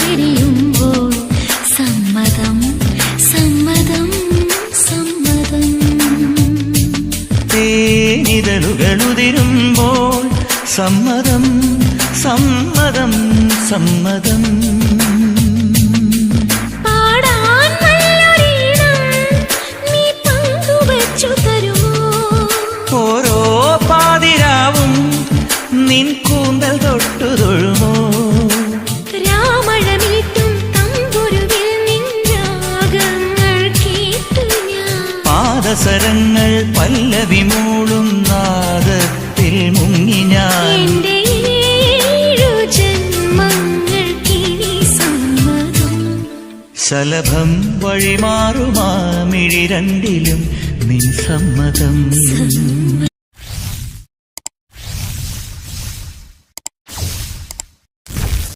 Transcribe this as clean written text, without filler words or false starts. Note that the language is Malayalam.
വിരിയുമ്പോൾ സമ്മതം സമ്മതം സമ്മതം. തേനിതളുകളുതിരുമ്പോൾ സമ്മതം സമ്മതം സമ്മതം. പാടാൻ നല്ലൊരീണം നീ പങ്കുവച്ചു തരുമോ? ഓരോ പാതിരാവും നിൻ കൂന്തൽ തൊട്ടു തൊഴുമോ? രാമഴമീട്ടും തമ്പുരുവിൽ നിൻ രാഗങ്ങൾ കേട്ടു ഞാൻ. പാദസരങ്ങൾ പല്ലവി മൂളും നാദത്തിൽ മുങ്ങി ഞാൻ. എന്റെ ഏഴു ജന്മങ്ങൾക്കിനി സമ്മതം. ശലഭം വഴിമാറുമാ മിഴി രണ്ടിലും നിൻ സമ്മതം.